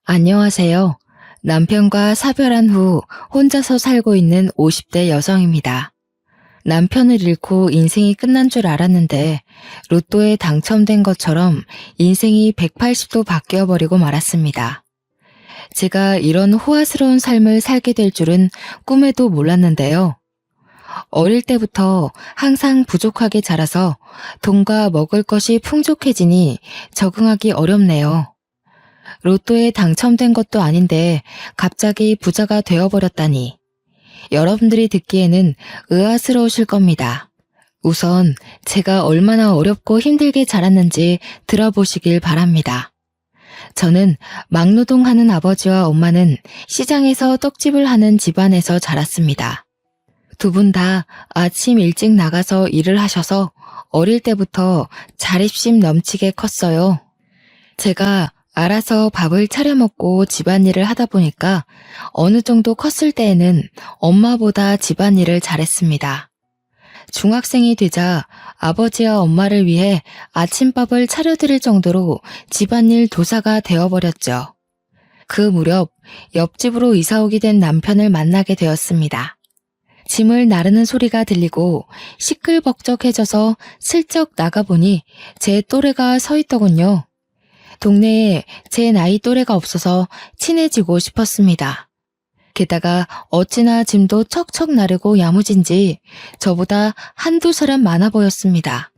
안녕하세요. 남편과 사별한 후 혼자서 살고 있는 50대 여성입니다. 남편을 잃고 인생이 끝난 줄 알았는데 로또에 당첨된 것처럼 인생이 180도 바뀌어버리고 말았습니다. 제가 이런 호화스러운 삶을 살게 될 줄은 꿈에도 몰랐는데요. 어릴 때부터 항상 부족하게 자라서 돈과 먹을 것이 풍족해지니 적응하기 어렵네요. 로또에 당첨된 것도 아닌데 갑자기 부자가 되어버렸다니. 여러분들이 듣기에는 의아스러우실 겁니다. 우선 제가 얼마나 어렵고 힘들게 자랐는지 들어보시길 바랍니다. 저는 막노동하는 아버지와 엄마는 시장에서 떡집을 하는 집안에서 자랐습니다. 두 분 다 아침 일찍 나가서 일을 하셔서 어릴 때부터 자립심 넘치게 컸어요. 제가 알아서 밥을 차려 먹고 집안일을 하다 보니까 어느 정도 컸을 때에는 엄마보다 집안일을 잘했습니다. 중학생이 되자 아버지와 엄마를 위해 아침밥을 차려드릴 정도로 집안일 도사가 되어버렸죠. 그 무렵 옆집으로 이사오게 된 남편을 만나게 되었습니다. 짐을 나르는 소리가 들리고 시끌벅적해져서 슬쩍 나가보니 제 또래가 서 있더군요. 동네에 제 나이 또래가 없어서 친해지고 싶었습니다. 게다가 어찌나 짐도 척척 나르고 야무진지 저보다 한두 사람 많아 보였습니다.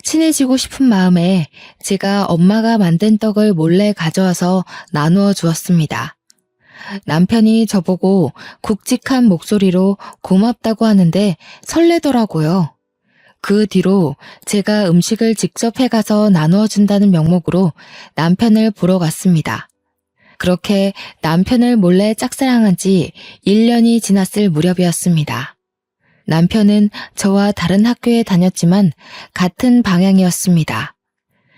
친해지고 싶은 마음에 제가 엄마가 만든 떡을 몰래 가져와서 나누어 주었습니다. 남편이 저보고 굵직한 목소리로 고맙다고 하는데 설레더라고요. 그 뒤로 제가 음식을 직접 해가서 나누어 준다는 명목으로 남편을 보러 갔습니다. 그렇게 남편을 몰래 짝사랑한 지 1년이 지났을 무렵이었습니다. 남편은 저와 다른 학교에 다녔지만 같은 방향이었습니다.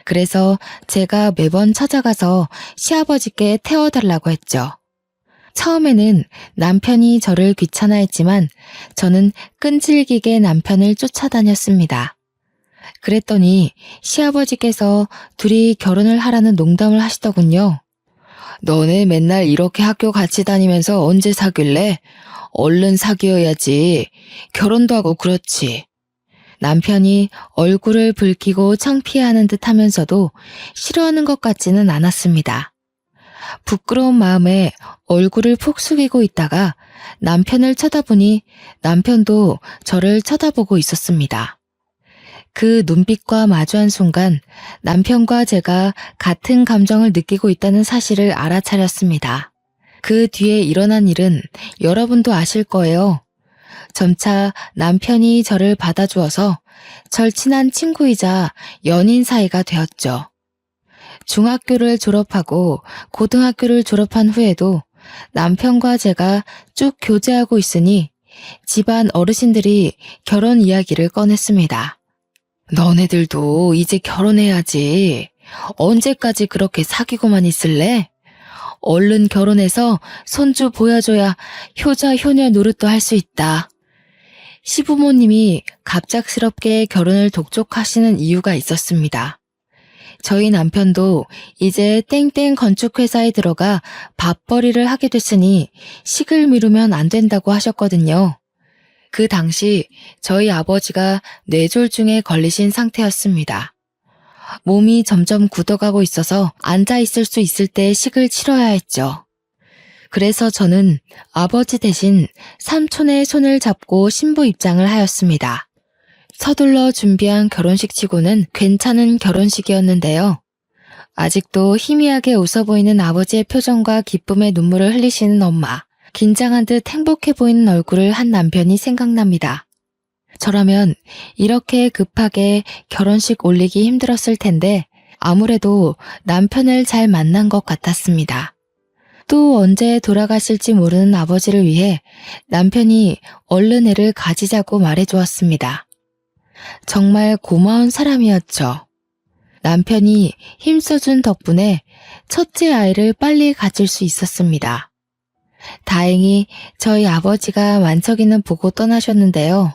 그래서 제가 매번 찾아가서 시아버지께 태워달라고 했죠. 처음에는 남편이 저를 귀찮아했지만 저는 끈질기게 남편을 쫓아다녔습니다. 그랬더니 시아버지께서 둘이 결혼을 하라는 농담을 하시더군요. 너네 맨날 이렇게 학교 같이 다니면서 언제 사귈래? 얼른 사귀어야지. 결혼도 하고 그렇지. 남편이 얼굴을 붉히고 창피해하는 듯 하면서도 싫어하는 것 같지는 않았습니다. 부끄러운 마음에 얼굴을 푹 숙이고 있다가 남편을 쳐다보니 남편도 저를 쳐다보고 있었습니다. 그 눈빛과 마주한 순간 남편과 제가 같은 감정을 느끼고 있다는 사실을 알아차렸습니다. 그 뒤에 일어난 일은 여러분도 아실 거예요. 점차 남편이 저를 받아주어서 절친한 친구이자 연인 사이가 되었죠. 중학교를 졸업하고 고등학교를 졸업한 후에도 남편과 제가 쭉 교제하고 있으니 집안 어르신들이 결혼 이야기를 꺼냈습니다. 너네들도 이제 결혼해야지. 언제까지 그렇게 사귀고만 있을래? 얼른 결혼해서 손주 보여줘야 효자 효녀 노릇도 할 수 있다. 시부모님이 갑작스럽게 결혼을 독촉하시는 이유가 있었습니다. 저희 남편도 이제 땡땡 건축회사에 들어가 밥벌이를 하게 됐으니 식을 미루면 안 된다고 하셨거든요. 그 당시 저희 아버지가 뇌졸중에 걸리신 상태였습니다. 몸이 점점 굳어가고 있어서 앉아 있을 수 있을 때 식을 치러야 했죠. 그래서 저는 아버지 대신 삼촌의 손을 잡고 신부 입장을 하였습니다. 서둘러 준비한 결혼식 치고는 괜찮은 결혼식이었는데요. 아직도 희미하게 웃어 보이는 아버지의 표정과 기쁨의 눈물을 흘리시는 엄마, 긴장한 듯 행복해 보이는 얼굴을 한 남편이 생각납니다. 저라면 이렇게 급하게 결혼식 올리기 힘들었을 텐데 아무래도 남편을 잘 만난 것 같았습니다. 또 언제 돌아가실지 모르는 아버지를 위해 남편이 얼른 애를 가지자고 말해주었습니다. 정말 고마운 사람이었죠. 남편이 힘써준 덕분에 첫째 아이를 빨리 가질 수 있었습니다. 다행히 저희 아버지가 만석이는 보고 떠나셨는데요.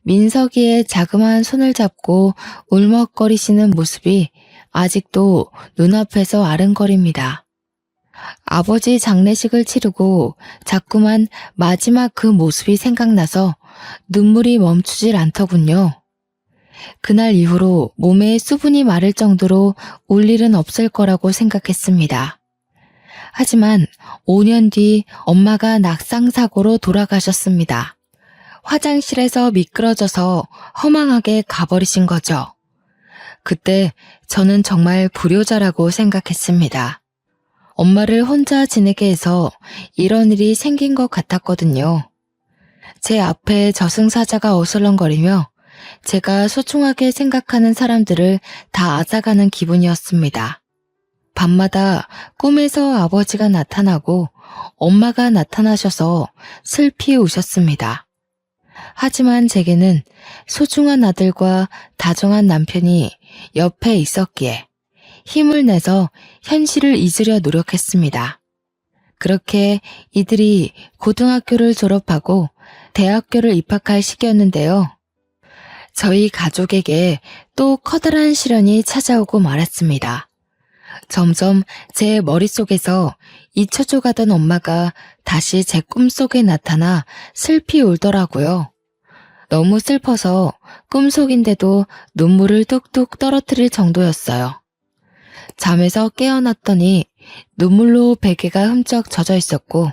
민석이의 자그마한 손을 잡고 울먹거리시는 모습이 아직도 눈앞에서 아른거립니다. 아버지 장례식을 치르고 자꾸만 마지막 그 모습이 생각나서 눈물이 멈추질 않더군요. 그날 이후로 몸에 수분이 마를 정도로 울 일은 없을 거라고 생각했습니다. 하지만 5년 뒤 엄마가 낙상사고로 돌아가셨습니다. 화장실에서 미끄러져서 허망하게 가버리신 거죠. 그때 저는 정말 불효자라고 생각했습니다. 엄마를 혼자 지내게 해서 이런 일이 생긴 것 같았거든요. 제 앞에 저승사자가 어슬렁거리며 제가 소중하게 생각하는 사람들을 다 앗아가는 기분이었습니다. 밤마다 꿈에서 아버지가 나타나고 엄마가 나타나셔서 슬피 우셨습니다. 하지만 제게는 소중한 아들과 다정한 남편이 옆에 있었기에 힘을 내서 현실을 잊으려 노력했습니다. 그렇게 이들이 고등학교를 졸업하고 대학교를 입학할 시기였는데요. 저희 가족에게 또 커다란 시련이 찾아오고 말았습니다. 점점 제 머릿속에서 잊혀져 가던 엄마가 다시 제 꿈속에 나타나 슬피 울더라고요. 너무 슬퍼서 꿈속인데도 눈물을 뚝뚝 떨어뜨릴 정도였어요. 잠에서 깨어났더니 눈물로 베개가 흠쩍 젖어 있었고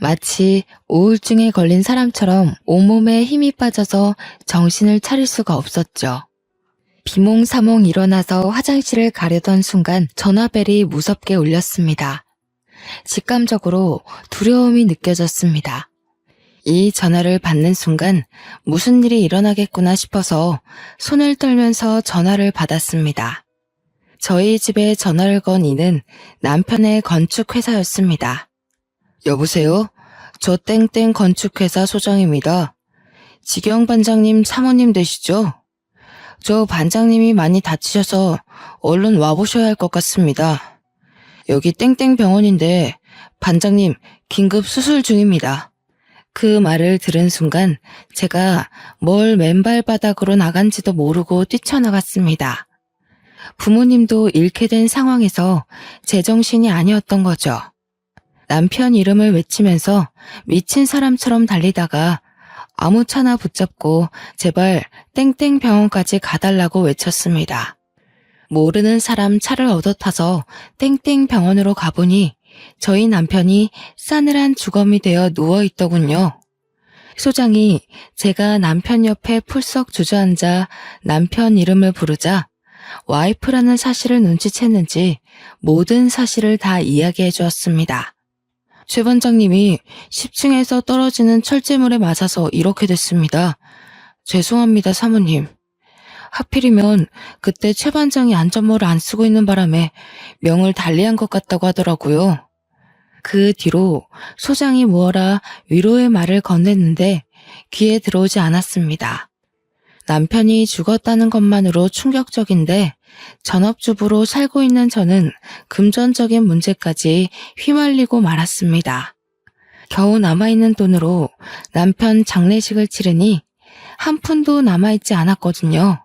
마치 우울증에 걸린 사람처럼 온몸에 힘이 빠져서 정신을 차릴 수가 없었죠. 비몽사몽 일어나서 화장실을 가려던 순간 전화벨이 무섭게 울렸습니다. 직감적으로 두려움이 느껴졌습니다. 이 전화를 받는 순간 무슨 일이 일어나겠구나 싶어서 손을 떨면서 전화를 받았습니다. 저희 집에 전화를 건 이는 남편의 건축회사였습니다. 여보세요? 저 땡땡 건축회사 소장입니다. 지경 반장님 사모님 되시죠? 저 반장님이 많이 다치셔서 얼른 와보셔야 할 것 같습니다. 여기 땡땡 병원인데 반장님 긴급 수술 중입니다. 그 말을 들은 순간 제가 뭘 맨발 바닥으로 나간지도 모르고 뛰쳐나갔습니다. 부모님도 잃게 된 상황에서 제정신이 아니었던 거죠. 남편 이름을 외치면서 미친 사람처럼 달리다가 아무 차나 붙잡고 제발 땡땡 병원까지 가달라고 외쳤습니다. 모르는 사람 차를 얻어 타서 땡땡 병원으로 가보니 저희 남편이 싸늘한 주검이 되어 누워있더군요. 소장이 제가 남편 옆에 풀썩 주저앉아 남편 이름을 부르자 와이프라는 사실을 눈치챘는지 모든 사실을 다 이야기해 주었습니다. 최 반장님이 10층에서 떨어지는 철제물에 맞아서 이렇게 됐습니다. 죄송합니다, 사모님. 하필이면 그때 최 반장이 안전모를 안 쓰고 있는 바람에 명을 달리한 것 같다고 하더라고요. 그 뒤로 소장이 무어라 위로의 말을 건넸는데 귀에 들어오지 않았습니다. 남편이 죽었다는 것만으로 충격적인데 전업주부로 살고 있는 저는 금전적인 문제까지 휘말리고 말았습니다. 겨우 남아있는 돈으로 남편 장례식을 치르니 한 푼도 남아있지 않았거든요.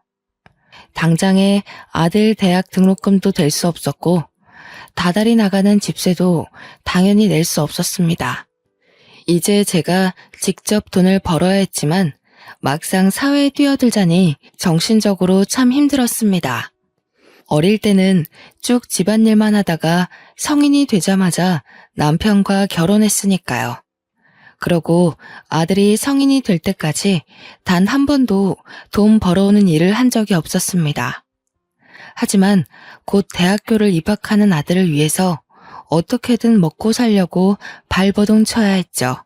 당장에 아들 대학 등록금도 될 수 없었고 다달이 나가는 집세도 당연히 낼 수 없었습니다. 이제 제가 직접 돈을 벌어야 했지만 막상 사회에 뛰어들자니 정신적으로 참 힘들었습니다. 어릴 때는 쭉 집안일만 하다가 성인이 되자마자 남편과 결혼했으니까요. 그러고 아들이 성인이 될 때까지 단 한 번도 돈 벌어오는 일을 한 적이 없었습니다. 하지만 곧 대학교를 입학하는 아들을 위해서 어떻게든 먹고 살려고 발버둥 쳐야 했죠.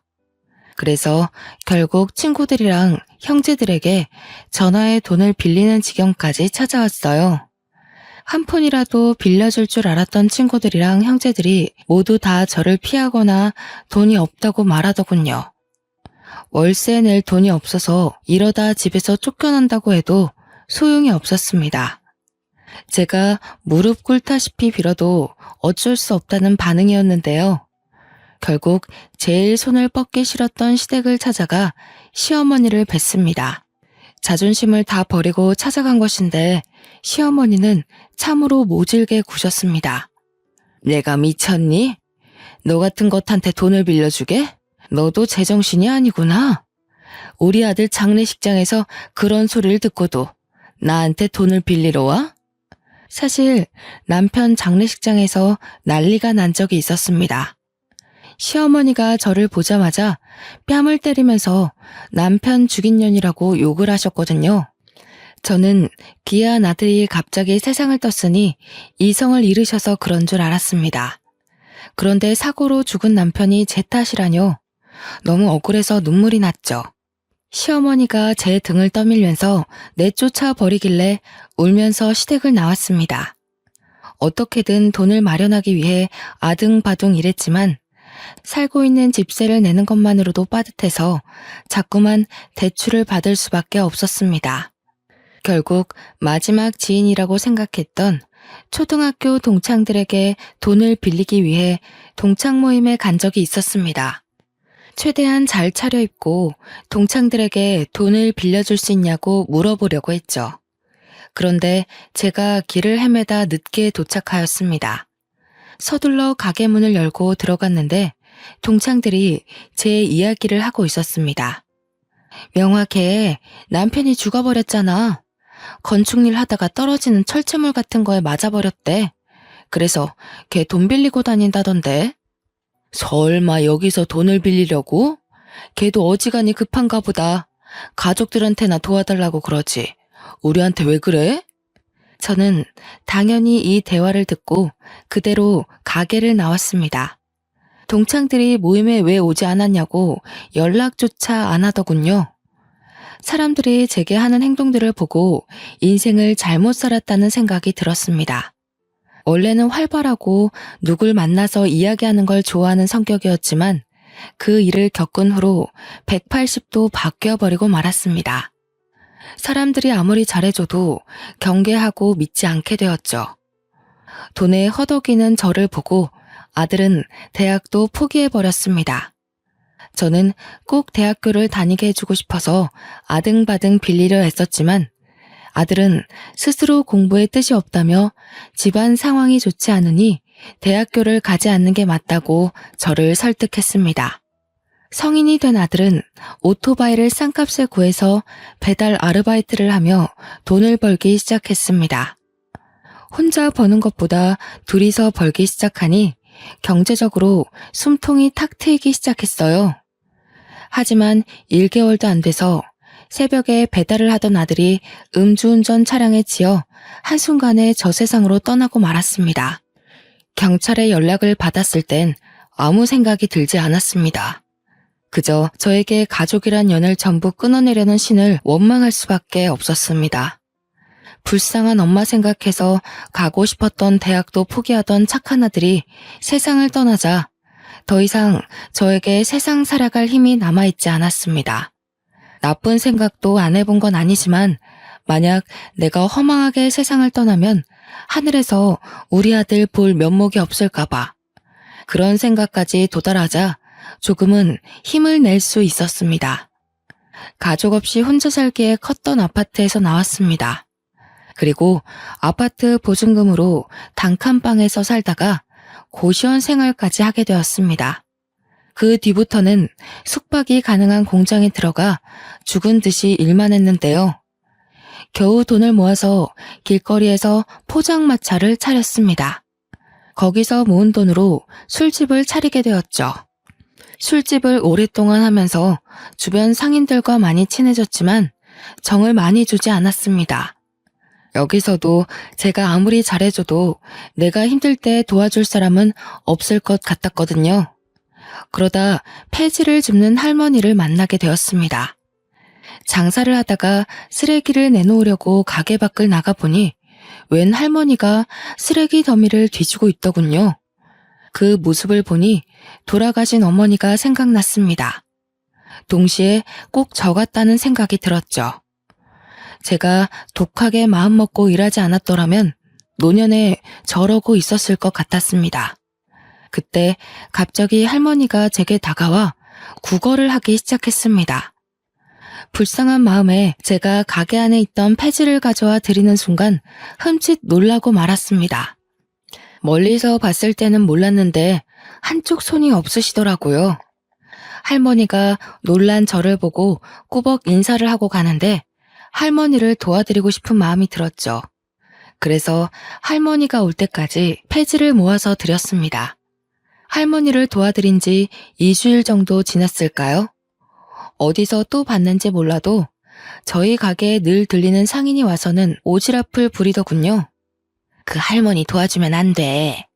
그래서 결국 친구들이랑 형제들에게 전화에 돈을 빌리는 지경까지 찾아왔어요. 한 푼이라도 빌려줄 줄 알았던 친구들이랑 형제들이 모두 다 저를 피하거나 돈이 없다고 말하더군요. 월세 낼 돈이 없어서 이러다 집에서 쫓겨난다고 해도 소용이 없었습니다. 제가 무릎 꿇다시피 빌어도 어쩔 수 없다는 반응이었는데요. 결국 제일 손을 뻗기 싫었던 시댁을 찾아가 시어머니를 뵀습니다. 자존심을 다 버리고 찾아간 것인데 시어머니는 참으로 모질게 구셨습니다. 내가 미쳤니? 너 같은 것한테 돈을 빌려주게? 너도 제정신이 아니구나. 우리 아들 장례식장에서 그런 소리를 듣고도 나한테 돈을 빌리러 와? 사실 남편 장례식장에서 난리가 난 적이 있었습니다. 시어머니가 저를 보자마자 뺨을 때리면서 남편 죽인 년이라고 욕을 하셨거든요. 저는 귀한 아들이 갑자기 세상을 떴으니 이성을 잃으셔서 그런 줄 알았습니다. 그런데 사고로 죽은 남편이 제 탓이라뇨. 너무 억울해서 눈물이 났죠. 시어머니가 제 등을 떠밀면서 내쫓아 버리길래 울면서 시댁을 나왔습니다. 어떻게든 돈을 마련하기 위해 아등바등 일했지만 살고 있는 집세를 내는 것만으로도 빠듯해서 자꾸만 대출을 받을 수밖에 없었습니다. 결국 마지막 지인이라고 생각했던 초등학교 동창들에게 돈을 빌리기 위해 동창 모임에 간 적이 있었습니다. 최대한 잘 차려입고 동창들에게 돈을 빌려줄 수 있냐고 물어보려고 했죠. 그런데 제가 길을 헤매다 늦게 도착하였습니다. 서둘러 가게 문을 열고 들어갔는데 동창들이 제 이야기를 하고 있었습니다. 명화걔 남편이 죽어버렸잖아. 건축일 하다가 떨어지는 철제물 같은 거에 맞아버렸대. 그래서 걔 돈 빌리고 다닌다던데. 설마 여기서 돈을 빌리려고? 걔도 어지간히 급한가 보다. 가족들한테나 도와달라고 그러지. 우리한테 왜 그래? 저는 당연히 이 대화를 듣고 그대로 가게를 나왔습니다. 동창들이 모임에 왜 오지 않았냐고 연락조차 안 하더군요. 사람들이 제게 하는 행동들을 보고 인생을 잘못 살았다는 생각이 들었습니다. 원래는 활발하고 누굴 만나서 이야기하는 걸 좋아하는 성격이었지만 그 일을 겪은 후로 180도 바뀌어버리고 말았습니다. 사람들이 아무리 잘해줘도 경계하고 믿지 않게 되었죠. 돈에 허덕이는 저를 보고 아들은 대학도 포기해버렸습니다. 저는 꼭 대학교를 다니게 해주고 싶어서 아등바등 빌리려 했었지만 아들은 스스로 공부에 뜻이 없다며 집안 상황이 좋지 않으니 대학교를 가지 않는 게 맞다고 저를 설득했습니다. 성인이 된 아들은 오토바이를 싼값에 구해서 배달 아르바이트를 하며 돈을 벌기 시작했습니다. 혼자 버는 것보다 둘이서 벌기 시작하니 경제적으로 숨통이 탁 트이기 시작했어요. 하지만 1개월도 안 돼서 새벽에 배달을 하던 아들이 음주운전 차량에 치여 한순간에 저 세상으로 떠나고 말았습니다. 경찰에 연락을 받았을 땐 아무 생각이 들지 않았습니다. 그저 저에게 가족이란 연을 전부 끊어내려는 신을 원망할 수밖에 없었습니다. 불쌍한 엄마 생각해서 가고 싶었던 대학도 포기하던 착한 아들이 세상을 떠나자 더 이상 저에게 세상 살아갈 힘이 남아있지 않았습니다. 나쁜 생각도 안 해본 건 아니지만 만약 내가 허망하게 세상을 떠나면 하늘에서 우리 아들 볼 면목이 없을까봐 그런 생각까지 도달하자 조금은 힘을 낼 수 있었습니다. 가족 없이 혼자 살기에 컸던 아파트에서 나왔습니다. 그리고 아파트 보증금으로 단칸방에서 살다가 고시원 생활까지 하게 되었습니다. 그 뒤부터는 숙박이 가능한 공장에 들어가 죽은 듯이 일만 했는데요. 겨우 돈을 모아서 길거리에서 포장마차를 차렸습니다. 거기서 모은 돈으로 술집을 차리게 되었죠. 술집을 오랫동안 하면서 주변 상인들과 많이 친해졌지만 정을 많이 주지 않았습니다. 여기서도 제가 아무리 잘해줘도 내가 힘들 때 도와줄 사람은 없을 것 같았거든요. 그러다 폐지를 줍는 할머니를 만나게 되었습니다. 장사를 하다가 쓰레기를 내놓으려고 가게 밖을 나가보니 웬 할머니가 쓰레기 더미를 뒤지고 있더군요. 그 모습을 보니 돌아가신 어머니가 생각났습니다. 동시에 꼭 저 같다는 생각이 들었죠. 제가 독하게 마음먹고 일하지 않았더라면 노년에 저러고 있었을 것 같았습니다. 그때 갑자기 할머니가 제게 다가와 구걸을 하기 시작했습니다. 불쌍한 마음에 제가 가게 안에 있던 폐지를 가져와 드리는 순간 흠칫 놀라고 말았습니다. 멀리서 봤을 때는 몰랐는데 한쪽 손이 없으시더라고요. 할머니가 놀란 저를 보고 꾸벅 인사를 하고 가는데 할머니를 도와드리고 싶은 마음이 들었죠. 그래서 할머니가 올 때까지 폐지를 모아서 드렸습니다. 할머니를 도와드린 지 2주일 정도 지났을까요? 어디서 또 봤는지 몰라도 저희 가게에 늘 들리는 상인이 와서는 오지랖을 부리더군요. 그 할머니 도와주면 안 돼.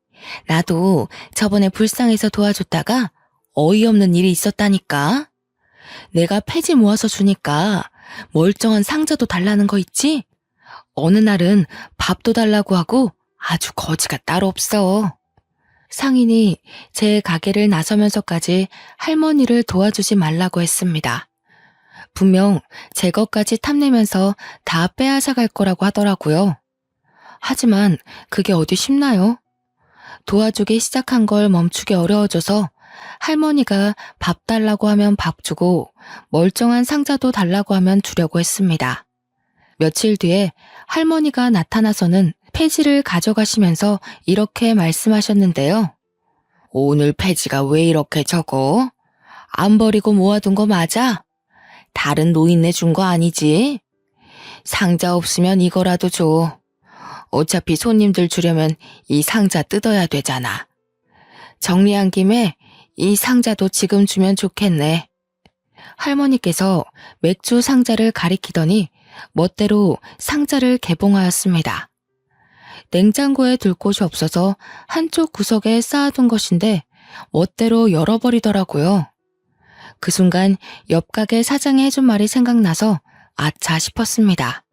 나도 저번에 불쌍해서 도와줬다가 어이없는 일이 있었다니까. 내가 폐지 모아서 주니까 멀쩡한 상자도 달라는 거 있지? 어느 날은 밥도 달라고 하고 아주 거지가 따로 없어. 상인이 제 가게를 나서면서까지 할머니를 도와주지 말라고 했습니다. 분명 제 것까지 탐내면서 다 빼앗아 갈 거라고 하더라고요. 하지만 그게 어디 쉽나요? 도와주기 시작한 걸 멈추기 어려워져서 할머니가 밥 달라고 하면 밥 주고 멀쩡한 상자도 달라고 하면 주려고 했습니다. 며칠 뒤에 할머니가 나타나서는 폐지를 가져가시면서 이렇게 말씀하셨는데요. 오늘 폐지가 왜 이렇게 적어? 안 버리고 모아둔 거 맞아? 다른 노인네 준 거 아니지? 상자 없으면 이거라도 줘. 어차피 손님들 주려면 이 상자 뜯어야 되잖아. 정리한 김에 이 상자도 지금 주면 좋겠네. 할머니께서 맥주 상자를 가리키더니 멋대로 상자를 개봉하였습니다. 냉장고에 둘 곳이 없어서 한쪽 구석에 쌓아둔 것인데 멋대로 열어버리더라고요. 그 순간 옆 가게 사장이 해준 말이 생각나서 아차 싶었습니다.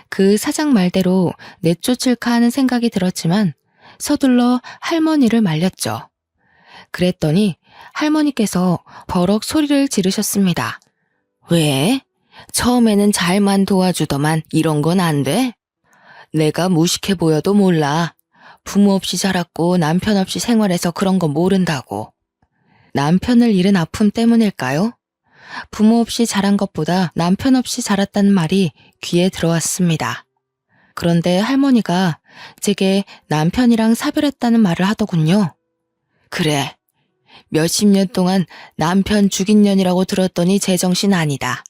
그 사장 말대로 내쫓을까 하는 생각이 들었지만 서둘러 할머니를 말렸죠. 그랬더니 할머니께서 버럭 소리를 지르셨습니다. 왜? 처음에는 잘만 도와주더만 이런 건 안 돼? 내가 무식해 보여도 몰라. 부모 없이 자랐고 남편 없이 생활해서 그런 거 모른다고. 남편을 잃은 아픔 때문일까요? 부모 없이 자란 것보다 남편 없이 자랐다는 말이 귀에 들어왔습니다. 그런데 할머니가 제게 남편이랑 사별했다는 말을 하더군요. 그래, 몇십 년 동안 남편 죽인 년이라고 들었더니 제정신 아니다.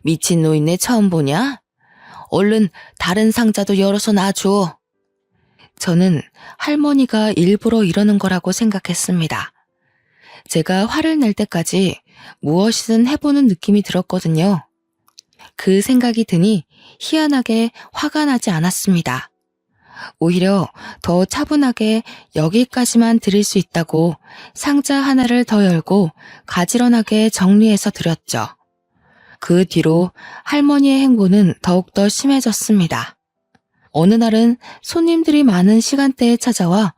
미친 노인네 처음 보냐? 얼른 다른 상자도 열어서 놔줘. 저는 할머니가 일부러 이러는 거라고 생각했습니다. 제가 화를 낼 때까지 무엇이든 해보는 느낌이 들었거든요. 그 생각이 드니 희한하게 화가 나지 않았습니다. 오히려 더 차분하게 여기까지만 드릴 수 있다고 상자 하나를 더 열고 가지런하게 정리해서 드렸죠. 그 뒤로 할머니의 행보는 더욱더 심해졌습니다. 어느 날은 손님들이 많은 시간대에 찾아와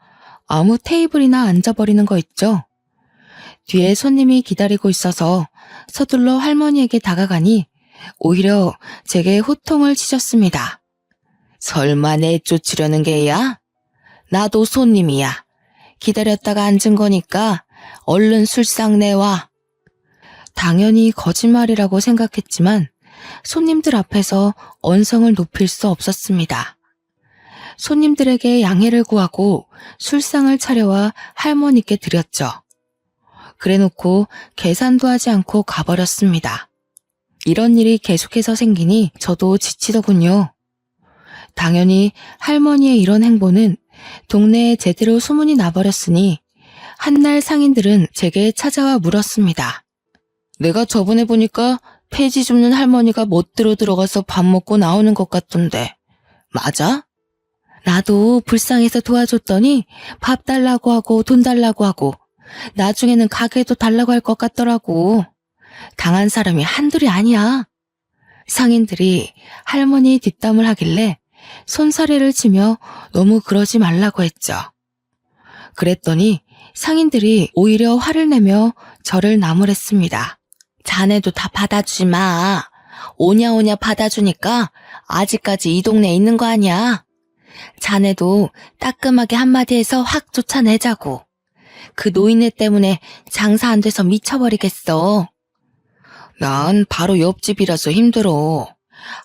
아무 테이블이나 앉아버리는 거 있죠. 뒤에 손님이 기다리고 있어서 서둘러 할머니에게 다가가니 오히려 제게 호통을 치셨습니다. 설마 내쫓으려는 게야? 나도 손님이야. 기다렸다가 앉은 거니까 얼른 술상 내와. 당연히 거짓말이라고 생각했지만 손님들 앞에서 언성을 높일 수 없었습니다. 손님들에게 양해를 구하고 술상을 차려와 할머니께 드렸죠. 그래놓고 계산도 하지 않고 가버렸습니다. 이런 일이 계속해서 생기니 저도 지치더군요. 당연히 할머니의 이런 행보는 동네에 제대로 소문이 나버렸으니 한날 상인들은 제게 찾아와 물었습니다. 내가 저번에 보니까 폐지 줍는 할머니가 멋대로 들어가서 밥 먹고 나오는 것 같던데 맞아? 나도 불쌍해서 도와줬더니 밥 달라고 하고 돈 달라고 하고 나중에는 가게도 달라고 할 것 같더라고. 당한 사람이 한둘이 아니야. 상인들이 할머니 뒷담을 하길래 손사래를 치며 너무 그러지 말라고 했죠. 그랬더니 상인들이 오히려 화를 내며 저를 나무랬습니다. 자네도 다 받아주지 마. 오냐오냐 받아주니까 아직까지 이 동네에 있는 거 아니야. 자네도 따끔하게 한마디 해서 확 쫓아내자고. 그 노인네 때문에 장사 안 돼서 미쳐버리겠어. 난 바로 옆집이라서 힘들어.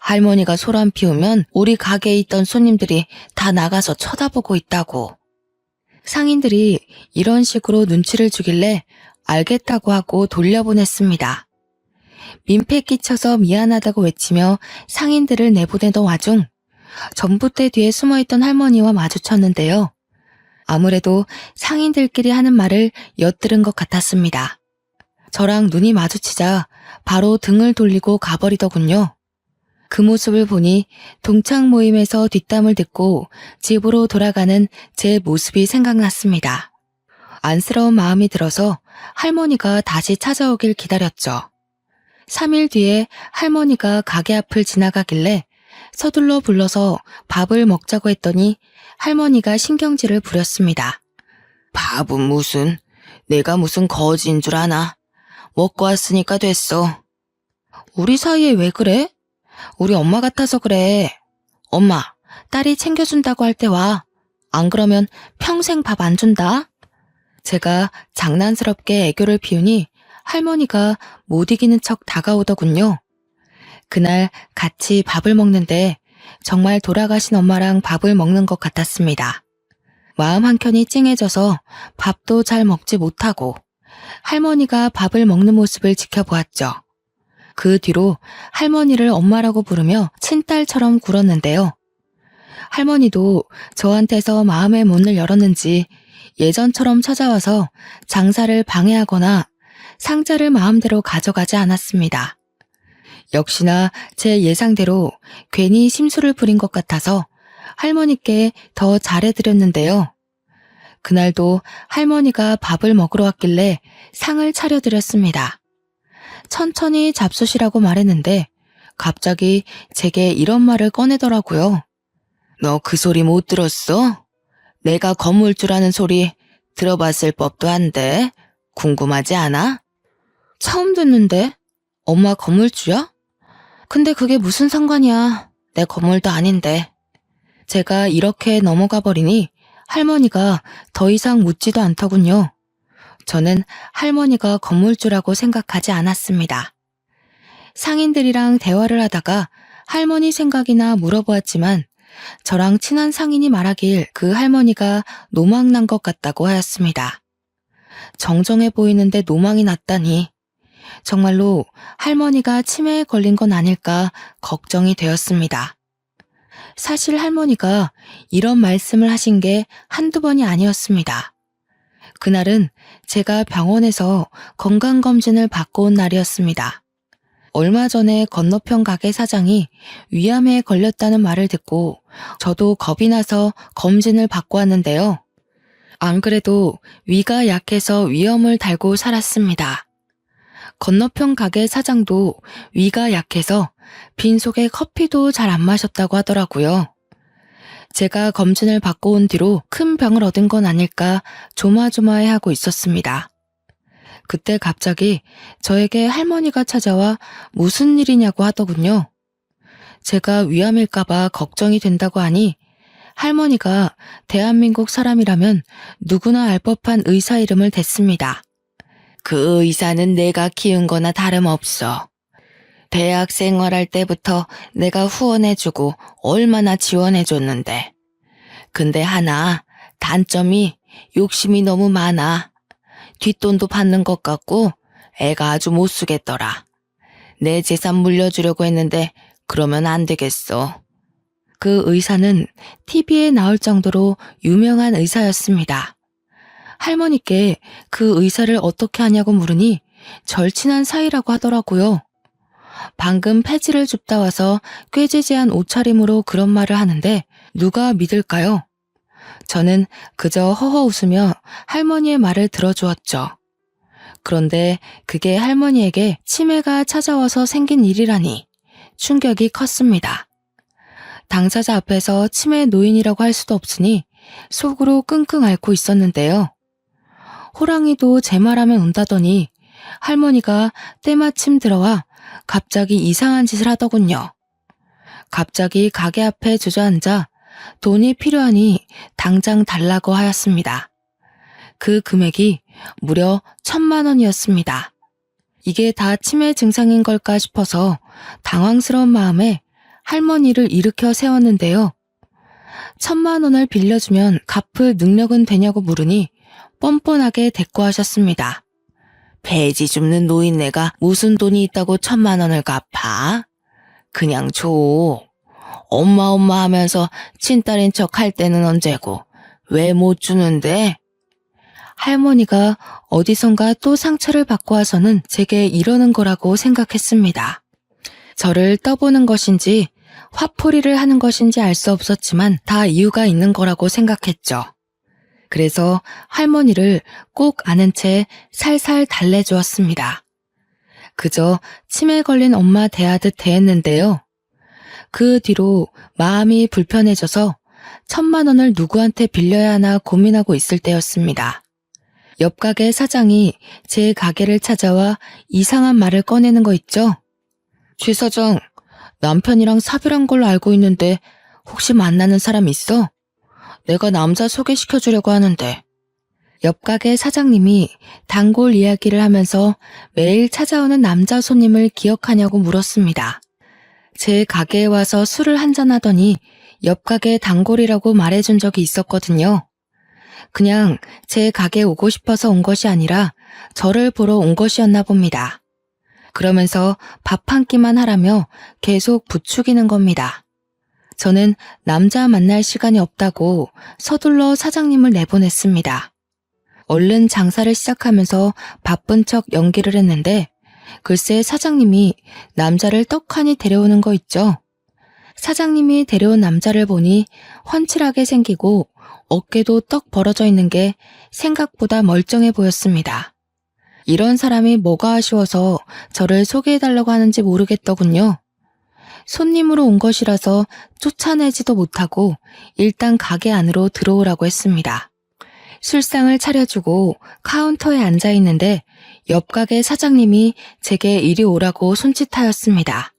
할머니가 소란 피우면 우리 가게에 있던 손님들이 다 나가서 쳐다보고 있다고. 상인들이 이런 식으로 눈치를 주길래 알겠다고 하고 돌려보냈습니다. 민폐 끼쳐서 미안하다고 외치며 상인들을 내보내던 와중 전봇대 뒤에 숨어있던 할머니와 마주쳤는데요. 아무래도 상인들끼리 하는 말을 엿들은 것 같았습니다. 저랑 눈이 마주치자 바로 등을 돌리고 가버리더군요. 그 모습을 보니 동창 모임에서 뒷담을 듣고 집으로 돌아가는 제 모습이 생각났습니다. 안쓰러운 마음이 들어서 할머니가 다시 찾아오길 기다렸죠. 3일 뒤에 할머니가 가게 앞을 지나가길래 서둘러 불러서 밥을 먹자고 했더니 할머니가 신경질을 부렸습니다. 밥은 무슨, 내가 무슨 거지인 줄 아나. 먹고 왔으니까 됐어. 우리 사이에 왜 그래? 우리 엄마 같아서 그래. 엄마, 딸이 챙겨준다고 할 때 와. 안 그러면 평생 밥 안 준다. 제가 장난스럽게 애교를 피우니 할머니가 못 이기는 척 다가오더군요. 그날 같이 밥을 먹는데 정말 돌아가신 엄마랑 밥을 먹는 것 같았습니다. 마음 한켠이 찡해져서 밥도 잘 먹지 못하고 할머니가 밥을 먹는 모습을 지켜보았죠. 그 뒤로 할머니를 엄마라고 부르며 친딸처럼 굴었는데요. 할머니도 저한테서 마음의 문을 열었는지 예전처럼 찾아와서 장사를 방해하거나 상자를 마음대로 가져가지 않았습니다. 역시나 제 예상대로 괜히 심술을 부린 것 같아서 할머니께 더 잘해드렸는데요. 그날도 할머니가 밥을 먹으러 왔길래 상을 차려드렸습니다. 천천히 잡수시라고 말했는데 갑자기 제게 이런 말을 꺼내더라고요. 너 그 소리 못 들었어? 내가 건물주라는 소리 들어봤을 법도 한데 궁금하지 않아? 처음 듣는데? 엄마 건물주야? 근데 그게 무슨 상관이야. 내 건물도 아닌데. 제가 이렇게 넘어가 버리니 할머니가 더 이상 묻지도 않더군요. 저는 할머니가 건물주라고 생각하지 않았습니다. 상인들이랑 대화를 하다가 할머니 생각이나 물어보았지만 저랑 친한 상인이 말하길 그 할머니가 노망난 것 같다고 하였습니다. 정정해 보이는데 노망이 났다니 정말로 할머니가 치매에 걸린 건 아닐까 걱정이 되었습니다. 사실 할머니가 이런 말씀을 하신 게 한두 번이 아니었습니다. 그날은 제가 병원에서 건강검진을 받고 온 날이었습니다. 얼마 전에 건너편 가게 사장이 위암에 걸렸다는 말을 듣고 저도 겁이 나서 검진을 받고 왔는데요. 안 그래도 위가 약해서 위염을 달고 살았습니다. 건너편 가게 사장도 위가 약해서 빈속에 커피도 잘 안 마셨다고 하더라고요. 제가 검진을 받고 온 뒤로 큰 병을 얻은 건 아닐까 조마조마해하고 있었습니다. 그때 갑자기 저에게 할머니가 찾아와 무슨 일이냐고 하더군요. 제가 위암일까봐 걱정이 된다고 하니 할머니가 대한민국 사람이라면 누구나 알 법한 의사 이름을 댔습니다. 그 의사는 내가 키운 거나 다름없어. 대학 생활할 때부터 내가 후원해주고 얼마나 지원해줬는데. 근데 하나, 단점이 욕심이 너무 많아. 뒷돈도 받는 것 같고 애가 아주 못 쓰겠더라. 내 재산 물려주려고 했는데 그러면 안 되겠어. 그 의사는 TV에 나올 정도로 유명한 의사였습니다. 할머니께 그 의사를 어떻게 하냐고 물으니 절친한 사이라고 하더라고요. 방금 폐지를 줍다 와서 꾀지지한 옷차림으로 그런 말을 하는데 누가 믿을까요? 저는 그저 허허 웃으며 할머니의 말을 들어주었죠. 그런데 그게 할머니에게 치매가 찾아와서 생긴 일이라니 충격이 컸습니다. 당사자 앞에서 치매 노인이라고 할 수도 없으니 속으로 끙끙 앓고 있었는데요. 호랑이도 제 말하면 운다더니 할머니가 때마침 들어와 갑자기 이상한 짓을 하더군요. 갑자기 가게 앞에 주저앉아 돈이 필요하니 당장 달라고 하였습니다. 그 금액이 무려 1,000만 원이었습니다. 이게 다 치매 증상인 걸까 싶어서 당황스러운 마음에 할머니를 일으켜 세웠는데요. 1,000만 원을 빌려주면 갚을 능력은 되냐고 물으니 뻔뻔하게 대꾸하셨습니다. 배지 줍는 노인네가 무슨 돈이 있다고 1,000만 원을 갚아? 그냥 줘. 엄마 하면서 친딸인 척 할 때는 언제고 왜 못 주는데? 할머니가 어디선가 또 상처를 받고 와서는 제게 이러는 거라고 생각했습니다. 저를 떠보는 것인지 화풀이를 하는 것인지 알 수 없었지만 다 이유가 있는 거라고 생각했죠. 그래서 할머니를 꼭 아는 채 살살 달래주었습니다. 그저 치매 걸린 엄마 대하듯 대했는데요. 그 뒤로 마음이 불편해져서 1,000만 원을 누구한테 빌려야 하나 고민하고 있을 때였습니다. 옆 가게 사장이 제 가게를 찾아와 이상한 말을 꺼내는 거 있죠? 최 사장, 남편이랑 사별한 걸로 알고 있는데 혹시 만나는 사람 있어? 내가 남자 소개시켜주려고 하는데. 옆 가게 사장님이 단골 이야기를 하면서 매일 찾아오는 남자 손님을 기억하냐고 물었습니다. 제 가게에 와서 술을 한잔하더니 옆 가게 단골이라고 말해준 적이 있었거든요. 그냥 제 가게에 오고 싶어서 온 것이 아니라 저를 보러 온 것이었나 봅니다. 그러면서 밥 한 끼만 하라며 계속 부추기는 겁니다. 저는 남자 만날 시간이 없다고 서둘러 사장님을 내보냈습니다. 얼른 장사를 시작하면서 바쁜 척 연기를 했는데 글쎄 사장님이 남자를 떡하니 데려오는 거 있죠. 사장님이 데려온 남자를 보니 훤칠하게 생기고 어깨도 떡 벌어져 있는 게 생각보다 멀쩡해 보였습니다. 이런 사람이 뭐가 아쉬워서 저를 소개해달라고 하는지 모르겠더군요. 손님으로 온 것이라서 쫓아내지도 못하고 일단 가게 안으로 들어오라고 했습니다. 술상을 차려주고 카운터에 앉아있는데 옆 가게 사장님이 제게 이리 오라고 손짓하였습니다.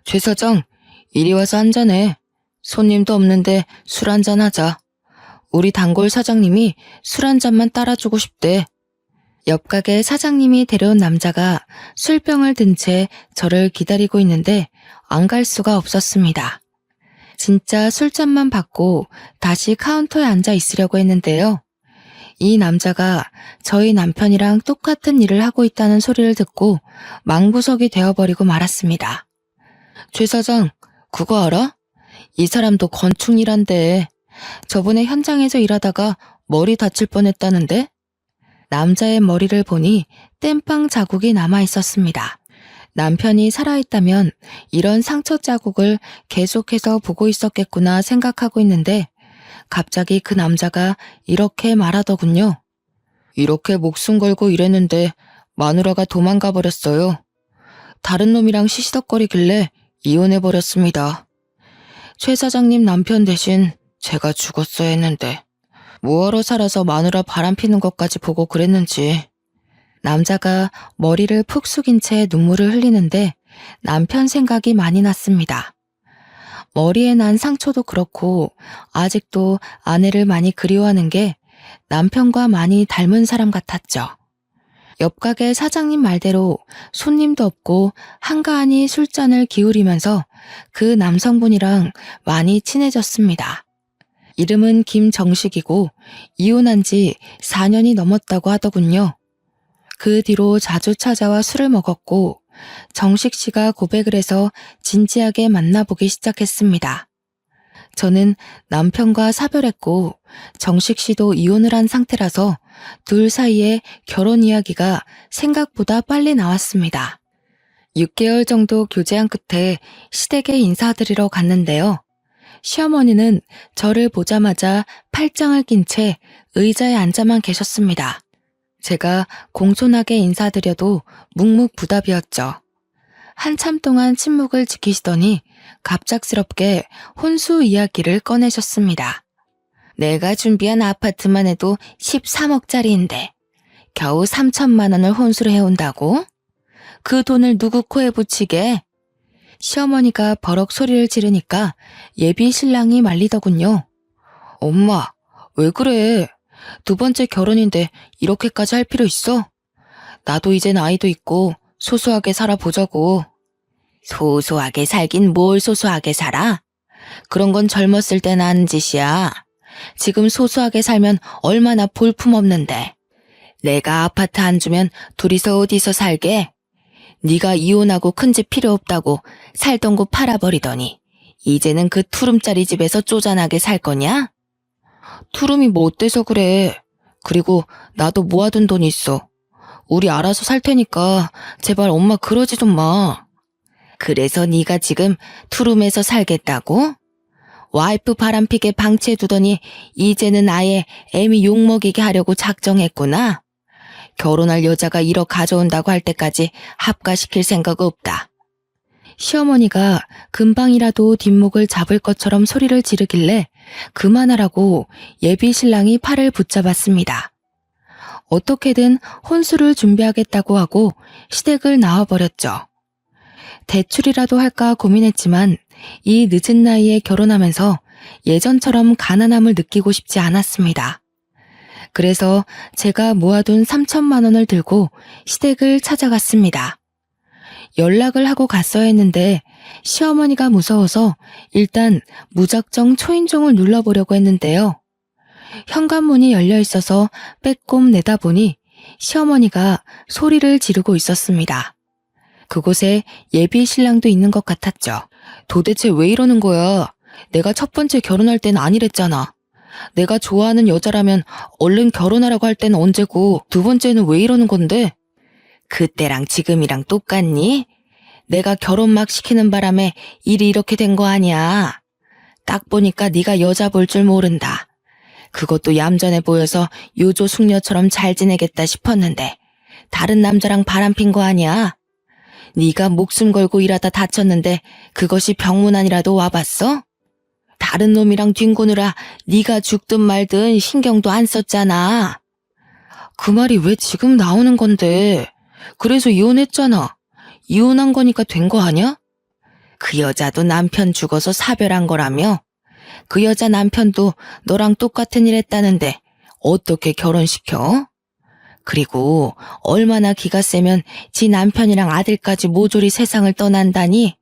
최 사장, 이리 와서 한잔해. 손님도 없는데 술 한잔하자. 우리 단골 사장님이 술 한 잔만 따라주고 싶대. 옆 가게 사장님이 데려온 남자가 술병을 든 채 저를 기다리고 있는데 안 갈 수가 없었습니다. 진짜 술잔만 받고 다시 카운터에 앉아 있으려고 했는데요. 이 남자가 저희 남편이랑 똑같은 일을 하고 있다는 소리를 듣고 망부석이 되어버리고 말았습니다. 최 사장, 그거 알아? 이 사람도 건축 일한대. 저번에 현장에서 일하다가 머리 다칠 뻔했다는데? 남자의 머리를 보니 땜빵 자국이 남아 있었습니다. 남편이 살아있다면 이런 상처 자국을 계속해서 보고 있었겠구나 생각하고 있는데 갑자기 그 남자가 이렇게 말하더군요. 이렇게 목숨 걸고 일했는데 마누라가 도망가 버렸어요. 다른 놈이랑 시시덕거리길래 이혼해버렸습니다. 최 사장님 남편 대신 제가 죽었어야 했는데 뭐하러 살아서 마누라 바람피는 것까지 보고 그랬는지. 남자가 머리를 푹 숙인 채 눈물을 흘리는데 남편 생각이 많이 났습니다. 머리에 난 상처도 그렇고 아직도 아내를 많이 그리워하는 게 남편과 많이 닮은 사람 같았죠. 옆 가게 사장님 말대로 손님도 없고 한가하니 술잔을 기울이면서 그 남성분이랑 많이 친해졌습니다. 이름은 김정식이고 이혼한 지 4년이 넘었다고 하더군요. 그 뒤로 자주 찾아와 술을 먹었고 정식 씨가 고백을 해서 진지하게 만나보기 시작했습니다. 저는 남편과 사별했고 정식 씨도 이혼을 한 상태라서 둘 사이에 결혼 이야기가 생각보다 빨리 나왔습니다. 6개월 정도 교제한 끝에 시댁에 인사드리러 갔는데요. 시어머니는 저를 보자마자 팔짱을 낀 채 의자에 앉아만 계셨습니다. 제가 공손하게 인사드려도 묵묵부답이었죠. 한참 동안 침묵을 지키시더니 갑작스럽게 혼수 이야기를 꺼내셨습니다. 내가 준비한 아파트만 해도 13억짜리인데 겨우 3천만 원을 혼수를 해온다고? 그 돈을 누구 코에 붙이게? 시어머니가 버럭 소리를 지르니까 예비 신랑이 말리더군요. 엄마, 왜 그래? 두 번째 결혼인데 이렇게까지 할 필요 있어? 나도 이제 나이도 있고 소소하게 살아보자고. 소소하게 살긴 뭘 소소하게 살아? 그런 건 젊었을 때나 하는 짓이야. 지금 소소하게 살면 얼마나 볼품없는데. 내가 아파트 안 주면 둘이서 어디서 살게? 네가 이혼하고 큰 집 필요 없다고 살던 곳 팔아버리더니 이제는 그 투룸짜리 집에서 쪼잔하게 살 거냐? 투룸이 뭐 어때서 그래. 그리고 나도 모아둔 돈 있어. 우리 알아서 살 테니까 제발 엄마 그러지 좀 마. 그래서 네가 지금 투룸에서 살겠다고? 와이프 바람피게 방치해두더니 이제는 아예 애미 욕먹이게 하려고 작정했구나. 결혼할 여자가 1억 가져온다고 할 때까지 합가시킬 생각 없다. 시어머니가 금방이라도 뒷목을 잡을 것처럼 소리를 지르길래 그만하라고 예비 신랑이 팔을 붙잡았습니다. 어떻게든 혼수를 준비하겠다고 하고 시댁을 나와버렸죠. 대출이라도 할까 고민했지만 이 늦은 나이에 결혼하면서 예전처럼 가난함을 느끼고 싶지 않았습니다. 그래서 제가 모아둔 3천만 원을 들고 시댁을 찾아갔습니다. 연락을 하고 갔어야 했는데 시어머니가 무서워서 일단 무작정 초인종을 눌러보려고 했는데요. 현관문이 열려 있어서 빼꼼 내다보니 시어머니가 소리를 지르고 있었습니다. 그곳에 예비 신랑도 있는 것 같았죠. 도대체 왜 이러는 거야? 내가 첫 번째 결혼할 땐 아니랬잖아. 내가 좋아하는 여자라면 얼른 결혼하라고 할 때는 언제고 두 번째는 왜 이러는 건데? 그때랑 지금이랑 똑같니? 내가 결혼 막 시키는 바람에 일이 이렇게 된 거 아니야. 딱 보니까 네가 여자 볼 줄 모른다. 그것도 얌전해 보여서 요조 숙녀처럼 잘 지내겠다 싶었는데 다른 남자랑 바람핀 거 아니야? 네가 목숨 걸고 일하다 다쳤는데 그것이 병문안이라도 와봤어? 다른 놈이랑 뒹구느라 네가 죽든 말든 신경도 안 썼잖아. 그 말이 왜 지금 나오는 건데? 그래서 이혼했잖아. 이혼한 거니까 된 거 아니야? 그 여자도 남편 죽어서 사별한 거라며? 그 여자 남편도 너랑 똑같은 일 했다는데 어떻게 결혼시켜? 그리고 얼마나 기가 세면 지 남편이랑 아들까지 모조리 세상을 떠난다니?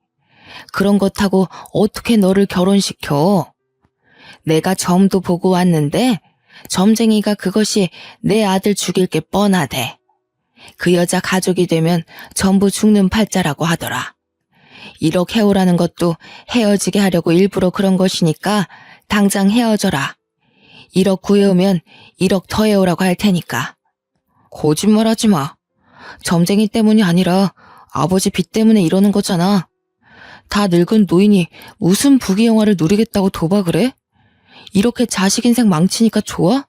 그런 것 하고 어떻게 너를 결혼시켜? 내가 점도 보고 왔는데 점쟁이가 그것이 내 아들 죽일 게 뻔하대. 그 여자 가족이 되면 전부 죽는 팔자라고 하더라. 1억 해오라는 것도 헤어지게 하려고 일부러 그런 것이니까 당장 헤어져라. 1억 구해오면 1억 더 해오라고 할 테니까. 거짓말하지 마. 점쟁이 때문이 아니라 아버지 빚 때문에 이러는 거잖아. 다 늙은 노인이 무슨 부귀영화를 누리겠다고 도박을 해? 이렇게 자식 인생 망치니까 좋아?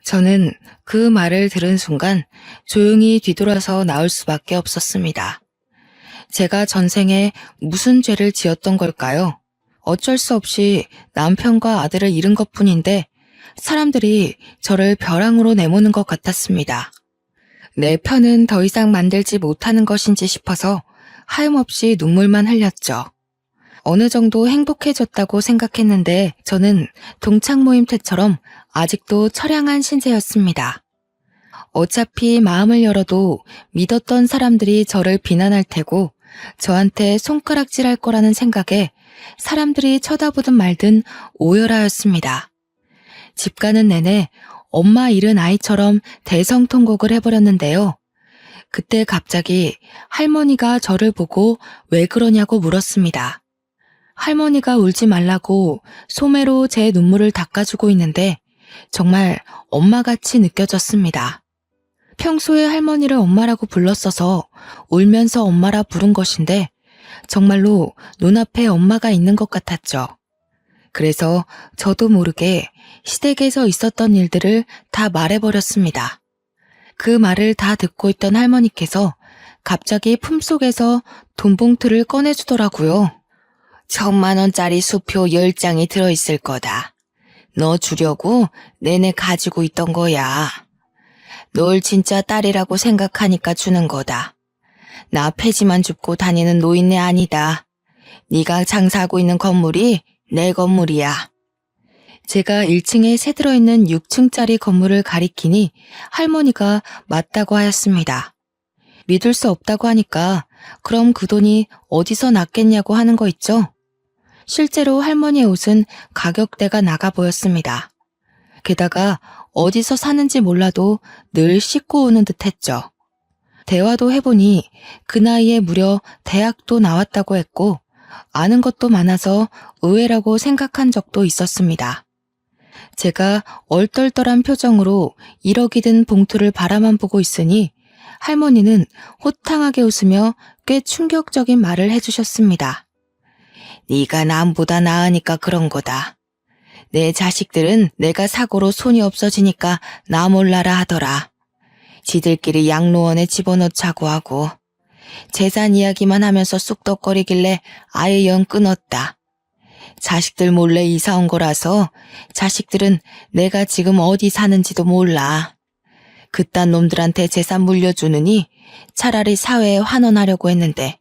저는 그 말을 들은 순간 조용히 뒤돌아서 나올 수밖에 없었습니다. 제가 전생에 무슨 죄를 지었던 걸까요? 어쩔 수 없이 남편과 아들을 잃은 것뿐인데 사람들이 저를 벼랑으로 내모는 것 같았습니다. 내 편은 더 이상 만들지 못하는 것인지 싶어서 하염없이 눈물만 흘렸죠. 어느 정도 행복해졌다고 생각했는데 저는 동창 모임 때처럼 아직도 처량한 신세였습니다. 어차피 마음을 열어도 믿었던 사람들이 저를 비난할 테고 저한테 손가락질할 거라는 생각에 사람들이 쳐다보든 말든 오열하였습니다. 집 가는 내내 엄마 잃은 아이처럼 대성통곡을 해버렸는데요. 그때 갑자기 할머니가 저를 보고 왜 그러냐고 물었습니다. 할머니가 울지 말라고 소매로 제 눈물을 닦아주고 있는데 정말 엄마같이 느껴졌습니다. 평소에 할머니를 엄마라고 불렀어서 울면서 엄마라 부른 것인데 정말로 눈앞에 엄마가 있는 것 같았죠. 그래서 저도 모르게 시댁에서 있었던 일들을 다 말해버렸습니다. 그 말을 다 듣고 있던 할머니께서 갑자기 품속에서 돈봉투를 꺼내주더라고요. 1,000만 원짜리 수표 10장이 들어있을 거다. 너 주려고 내내 가지고 있던 거야. 널 진짜 딸이라고 생각하니까 주는 거다. 나 폐지만 줍고 다니는 노인네 아니다. 네가 장사하고 있는 건물이 내 건물이야. 제가 1층에 새 들어있는 6층짜리 건물을 가리키니 할머니가 맞다고 하였습니다. 믿을 수 없다고 하니까 그럼 그 돈이 어디서 났겠냐고 하는 거 있죠? 실제로 할머니의 옷은 가격대가 나가 보였습니다. 게다가 어디서 사는지 몰라도 늘 씻고 오는 듯 했죠. 대화도 해보니 그 나이에 무려 대학도 나왔다고 했고 아는 것도 많아서 의외라고 생각한 적도 있었습니다. 제가 얼떨떨한 표정으로 1억이 든 봉투를 바라만 보고 있으니 할머니는 호탕하게 웃으며 꽤 충격적인 말을 해주셨습니다. 네가 남보다 나으니까 그런 거다. 내 자식들은 내가 사고로 손이 없어지니까 나 몰라라 하더라. 지들끼리 양로원에 집어넣자고 하고 재산 이야기만 하면서 쑥덕거리길래 아예 영 끊었다. 자식들 몰래 이사 온 거라서 자식들은 내가 지금 어디 사는지도 몰라. 그딴 놈들한테 재산 물려주느니 차라리 사회에 환원하려고 했는데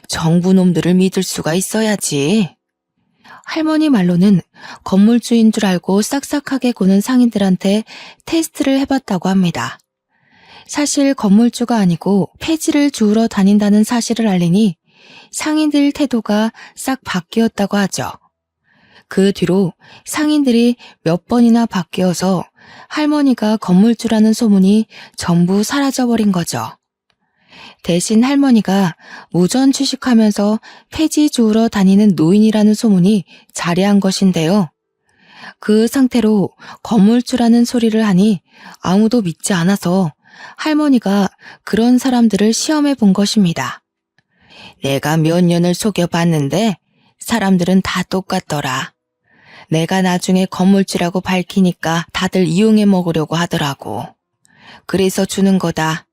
정부 놈들을 믿을 수가 있어야지. 할머니 말로는 건물주인 줄 알고 싹싹하게 구는 상인들한테 테스트를 해봤다고 합니다. 사실 건물주가 아니고 폐지를 주우러 다닌다는 사실을 알리니 상인들 태도가 싹 바뀌었다고 하죠. 그 뒤로 상인들이 몇 번이나 바뀌어서 할머니가 건물주라는 소문이 전부 사라져버린 거죠. 대신 할머니가 무전 취식하면서 폐지 주우러 다니는 노인이라는 소문이 자리한 것인데요. 그 상태로 건물주라는 소리를 하니 아무도 믿지 않아서 할머니가 그런 사람들을 시험해 본 것입니다. 내가 몇 년을 속여봤는데 사람들은 다 똑같더라. 내가 나중에 건물주라고 밝히니까 다들 이용해 먹으려고 하더라고. 그래서 주는 거다.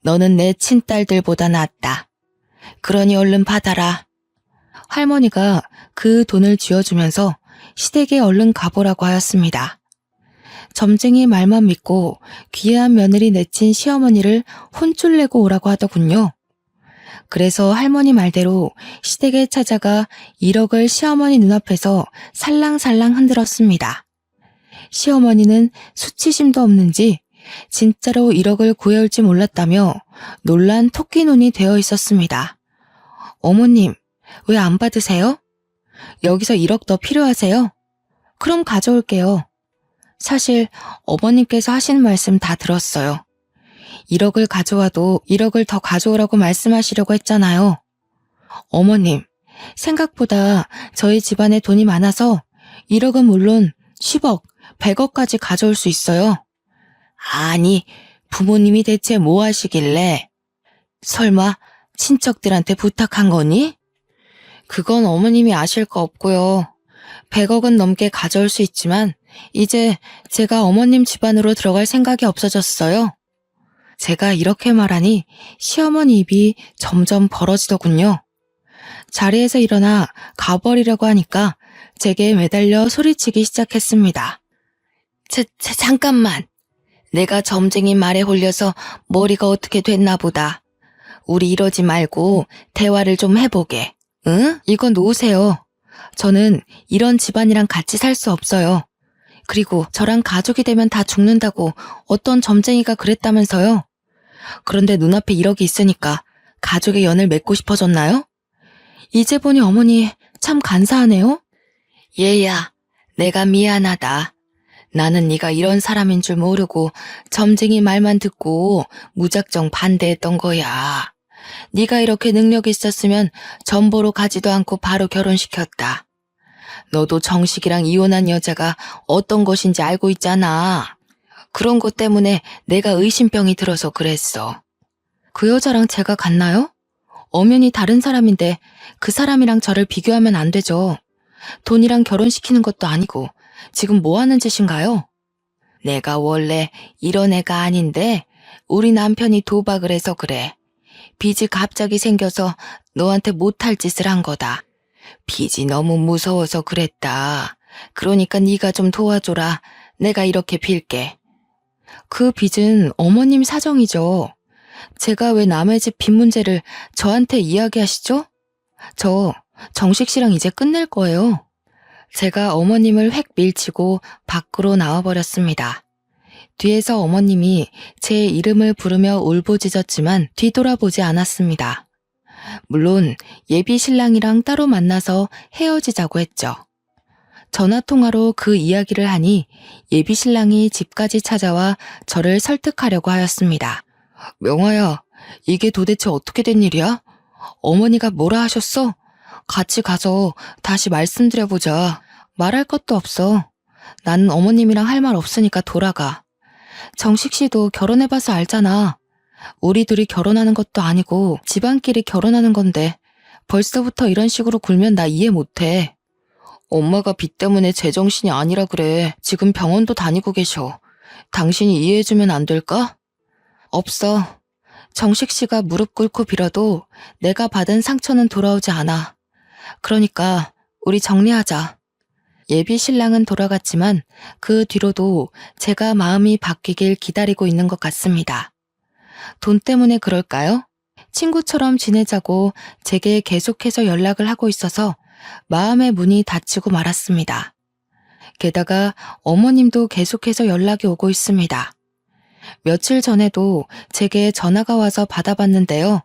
너는 내 친딸들보다 낫다. 그러니 얼른 받아라. 할머니가 그 돈을 쥐어주면서 시댁에 얼른 가보라고 하였습니다. 점쟁이 말만 믿고 귀한 며느리 내친 시어머니를 혼쭐 내고 오라고 하더군요. 그래서 할머니 말대로 시댁에 찾아가 1억을 시어머니 눈앞에서 살랑살랑 흔들었습니다. 시어머니는 수치심도 없는지 진짜로 1억을 구해올지 몰랐다며 놀란 토끼 눈이 되어 있었습니다. 어머님, 왜 안 받으세요? 여기서 1억 더 필요하세요? 그럼 가져올게요. 사실 어머님께서 하신 말씀 다 들었어요. 1억을 가져와도 1억을 더 가져오라고 말씀하시려고 했잖아요. 어머님, 생각보다 저희 집안에 돈이 많아서 1억은 물론 10억, 100억까지 가져올 수 있어요. 아니, 부모님이 대체 뭐 하시길래? 설마 친척들한테 부탁한 거니? 그건 어머님이 아실 거 없고요. 100억은 넘게 가져올 수 있지만 이제 제가 어머님 집안으로 들어갈 생각이 없어졌어요. 제가 이렇게 말하니 시어머니 입이 점점 벌어지더군요. 자리에서 일어나 가버리려고 하니까 제게 매달려 소리치기 시작했습니다. 잠깐만. 내가 점쟁이 말에 홀려서 머리가 어떻게 됐나 보다. 우리 이러지 말고 대화를 좀 해보게. 응? 이건 놓으세요. 저는 이런 집안이랑 같이 살 수 없어요. 그리고 저랑 가족이 되면 다 죽는다고 어떤 점쟁이가 그랬다면서요. 그런데 눈앞에 1억이 있으니까 가족의 연을 맺고 싶어졌나요? 이제 보니 어머니 참 간사하네요. 얘야, 내가 미안하다. 나는 네가 이런 사람인 줄 모르고 점쟁이 말만 듣고 무작정 반대했던 거야. 네가 이렇게 능력이 있었으면 전보로 가지도 않고 바로 결혼시켰다. 너도 정식이랑 이혼한 여자가 어떤 것인지 알고 있잖아. 그런 것 때문에 내가 의심병이 들어서 그랬어. 그 여자랑 제가 같나요? 엄연히 다른 사람인데 그 사람이랑 저를 비교하면 안 되죠. 돈이랑 결혼시키는 것도 아니고 지금 뭐 하는 짓인가요? 내가 원래 이런 애가 아닌데 우리 남편이 도박을 해서 그래. 빚이 갑자기 생겨서 너한테 못할 짓을 한 거다. 빚이 너무 무서워서 그랬다. 그러니까 네가 좀 도와줘라. 내가 이렇게 빌게. 그 빚은 어머님 사정이죠. 제가 왜 남의 집 빚 문제를 저한테 이야기하시죠? 저 정식 씨랑 이제 끝낼 거예요. 제가 어머님을 획 밀치고 밖으로 나와버렸습니다. 뒤에서 어머님이 제 이름을 부르며 울부짖었지만 뒤돌아보지 않았습니다. 물론 예비 신랑이랑 따로 만나서 헤어지자고 했죠. 전화통화로 그 이야기를 하니 예비 신랑이 집까지 찾아와 저를 설득하려고 하였습니다. 명아야, 이게 도대체 어떻게 된 일이야? 어머니가 뭐라 하셨어? 같이 가서 다시 말씀드려보자. 말할 것도 없어. 나는 어머님이랑 할 말 없으니까 돌아가. 정식 씨도 결혼해봐서 알잖아. 우리 둘이 결혼하는 것도 아니고 집안끼리 결혼하는 건데 벌써부터 이런 식으로 굴면 나 이해 못해. 엄마가 빚 때문에 제정신이 아니라 그래. 지금 병원도 다니고 계셔. 당신이 이해해주면 안 될까? 없어. 정식 씨가 무릎 꿇고 빌어도 내가 받은 상처는 돌아오지 않아. 그러니까 우리 정리하자. 예비 신랑은 돌아갔지만 그 뒤로도 제가 마음이 바뀌길 기다리고 있는 것 같습니다. 돈 때문에 그럴까요? 친구처럼 지내자고 제게 계속해서 연락을 하고 있어서 마음의 문이 닫히고 말았습니다. 게다가 어머님도 계속해서 연락이 오고 있습니다. 며칠 전에도 제게 전화가 와서 받아봤는데요.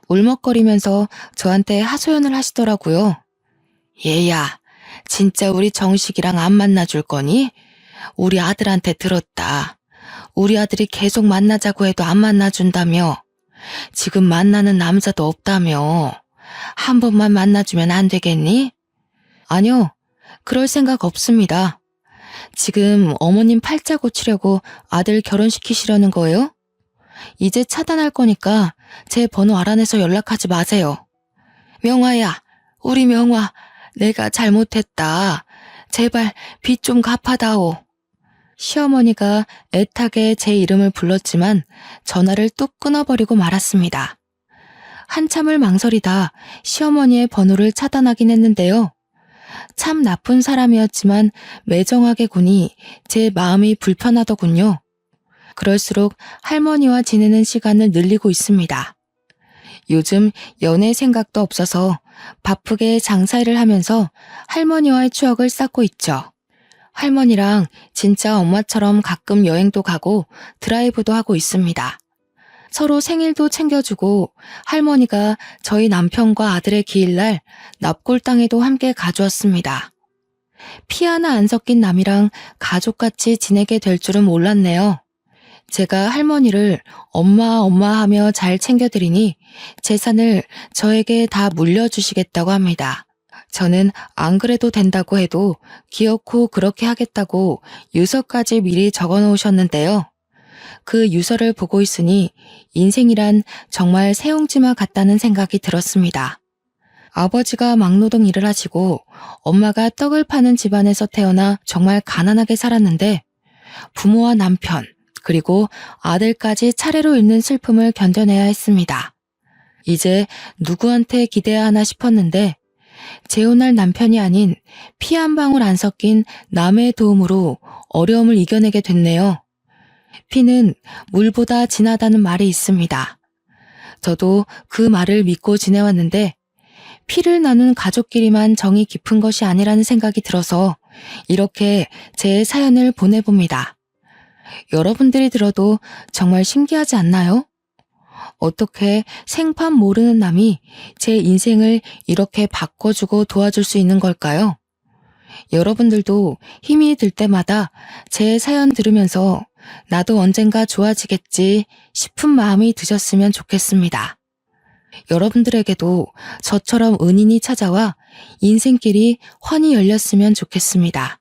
울먹거리면서 저한테 하소연을 하시더라고요. 얘야, 진짜 우리 정식이랑 안 만나줄 거니? 우리 아들한테 들었다. 우리 아들이 계속 만나자고 해도 안 만나준다며. 지금 만나는 남자도 없다며. 한 번만 만나주면 안 되겠니? 아니요, 그럴 생각 없습니다. 지금 어머님 팔자 고치려고 아들 결혼시키시려는 거예요? 이제 차단할 거니까 제 번호 알아내서 연락하지 마세요. 명화야, 우리 명화, 내가 잘못했다. 제발 빚 좀 갚아다오. 시어머니가 애타게 제 이름을 불렀지만 전화를 뚝 끊어버리고 말았습니다. 한참을 망설이다 시어머니의 번호를 차단하긴 했는데요. 참 나쁜 사람이었지만 매정하게 구니 제 마음이 불편하더군요. 그럴수록 할머니와 지내는 시간을 늘리고 있습니다. 요즘 연애 생각도 없어서 바쁘게 장사일을 하면서 할머니와의 추억을 쌓고 있죠. 할머니랑 진짜 엄마처럼 가끔 여행도 가고 드라이브도 하고 있습니다. 서로 생일도 챙겨주고 할머니가 저희 남편과 아들의 기일날 납골당에도 함께 가주었습니다. 피 하나 안 섞인 남이랑 가족같이 지내게 될 줄은 몰랐네요. 제가 할머니를 엄마 엄마 하며 잘 챙겨드리니 재산을 저에게 다 물려주시겠다고 합니다. 저는 안 그래도 된다고 해도 기어코 그렇게 하겠다고 유서까지 미리 적어 놓으셨는데요. 그 유서를 보고 있으니 인생이란 정말 새옹지마 같다는 생각이 들었습니다. 아버지가 막노동 일을 하시고 엄마가 떡을 파는 집안에서 태어나 정말 가난하게 살았는데 부모와 남편 그리고 아들까지 차례로 잃는 슬픔을 견뎌내야 했습니다. 이제 누구한테 기대야 하나 싶었는데 재혼할 남편이 아닌 피 한 방울 안 섞인 남의 도움으로 어려움을 이겨내게 됐네요. 피는 물보다 진하다는 말이 있습니다. 저도 그 말을 믿고 지내왔는데 피를 나눈 가족끼리만 정이 깊은 것이 아니라는 생각이 들어서 이렇게 제 사연을 보내봅니다. 여러분들이 들어도 정말 신기하지 않나요? 어떻게 생판 모르는 남이 제 인생을 이렇게 바꿔주고 도와줄 수 있는 걸까요? 여러분들도 힘이 들 때마다 제 사연 들으면서 나도 언젠가 좋아지겠지 싶은 마음이 드셨으면 좋겠습니다. 여러분들에게도 저처럼 은인이 찾아와 인생길이 환히 열렸으면 좋겠습니다.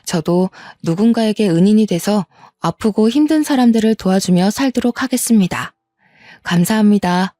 저도 누군가에게 은인이 돼서 아프고 힘든 사람들을 도와주며 살도록 하겠습니다. 감사합니다.